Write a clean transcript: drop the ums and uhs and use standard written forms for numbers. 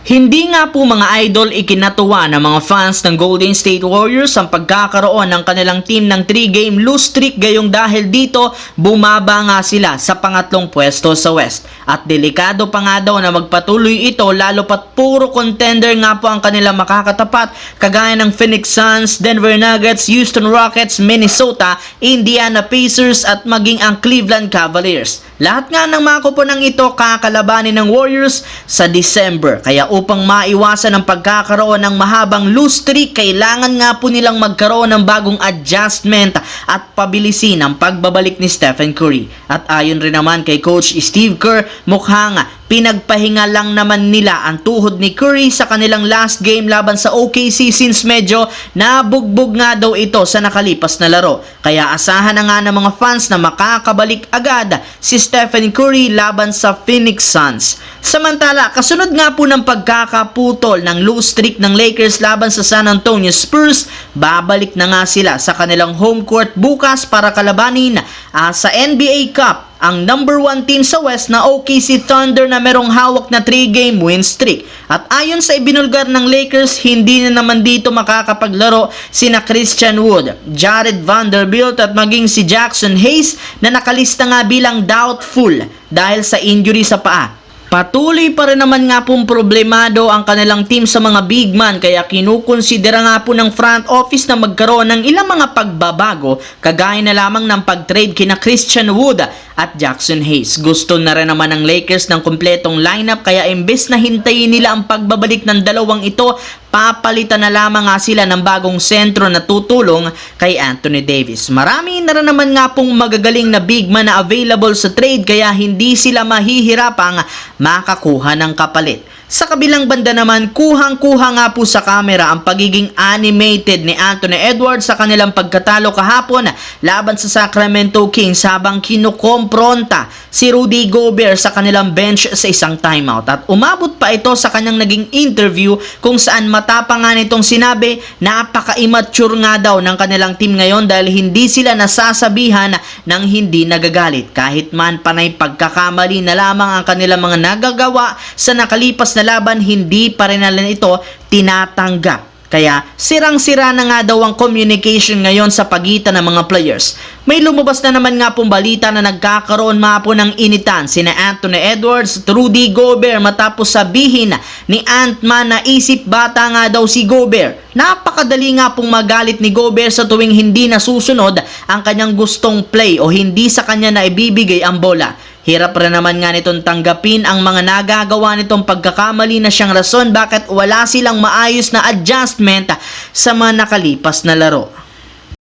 Hindi nga po mga idol ikinatuwa ng mga fans ng Golden State Warriors ang pagkakaroon ng kanilang team ng 3-game lose streak gayong dahil dito bumaba nga sila sa pangatlong pwesto sa West. At delikado pa nga daw na magpatuloy ito lalo pat puro contender nga po ang kanilang makakatapat kagaya ng Phoenix Suns, Denver Nuggets, Houston Rockets, Minnesota, Indiana Pacers at maging ang Cleveland Cavaliers. Lahat nga ng mga koponang ito kakalabanin ng Warriors sa December. Kaya upang maiwasan ang pagkakaroon ng mahabang lose streak, kailangan nga po nilang magkaroon ng bagong adjustment at pabilisin ang pagbabalik ni Stephen Curry. At ayon rin naman kay Coach Steve Kerr, mukhang pinagpahinga lang naman nila ang tuhod ni Curry sa kanilang last game laban sa OKC since medyo nabugbog nga daw ito sa nakalipas na laro. Kaya asahan na nga ng mga fans na makakabalik agad si Stephen Curry laban sa Phoenix Suns. Samantala, kasunod nga po ng pagkakaputol ng lose streak ng Lakers laban sa San Antonio Spurs, babalik na nga sila sa kanilang home court bukas para kalabanin sa NBA Cup ang number 1 team sa West na OKC Thunder na merong hawak na 3-game win streak. At ayon sa ibinulgar ng Lakers, hindi na naman dito makakapaglaro sina Christian Wood, Jared Vanderbilt at maging si Jackson Hayes na nakalista nga bilang doubtful dahil sa injury sa paa. Patuloy pa rin naman nga pong problemado ang kanilang team sa mga big man kaya kinukonsidera nga po ng front office na magkaroon ng ilang mga pagbabago kagaya na lamang ng pag-trade kina Christian Wood at Jackson Hayes. Gusto na rin naman ng Lakers ng kumpletong lineup kaya imbes na hintayin nila ang pagbabalik ng dalawang ito, papalitan na lamang nga sila ng bagong sentro na tutulong kay Anthony Davis. Marami na rin naman nga pong magagaling na big man na available sa trade kaya hindi sila mahihirapang makakuha ng kapalit. Sa kabilang banda naman, kuhang-kuha nga po sa camera ang pagiging animated ni Anthony Edwards sa kanilang pagkatalo kahapon laban sa Sacramento Kings habang kinukompronta si Rudy Gobert sa kanilang bench sa isang timeout. At umabot pa ito sa kanyang naging interview kung saan matapang nga nitong sinabi napaka-immature nga daw ng kanilang team ngayon dahil hindi sila nasasabihan ng hindi nagagalit. Kahit man panay pagkakamali na lamang ang kanilang mga nagagawa sa nakalipas na laban, hindi pa rin nila ito tinatanggap. Kaya sirang-sira na nga daw ang communication ngayon sa pagitan ng mga players. May lumabas na naman nga pong balita na nagkakaroon nga po ng initan sina Anthony Edwards at Rudy Gobert matapos sabihin ni Ant-Man na isip bata nga daw si Gobert. Napakadali nga pong magalit ni Gobert sa tuwing hindi nasusunod ang kanyang gustong play o hindi sa kanya na ibibigay ang bola. Hirap rin naman nga nitong tanggapin ang mga nagagawa nitong pagkakamali na siyang rason bakit wala silang maayos na adjustment sa mga nakalipas na laro.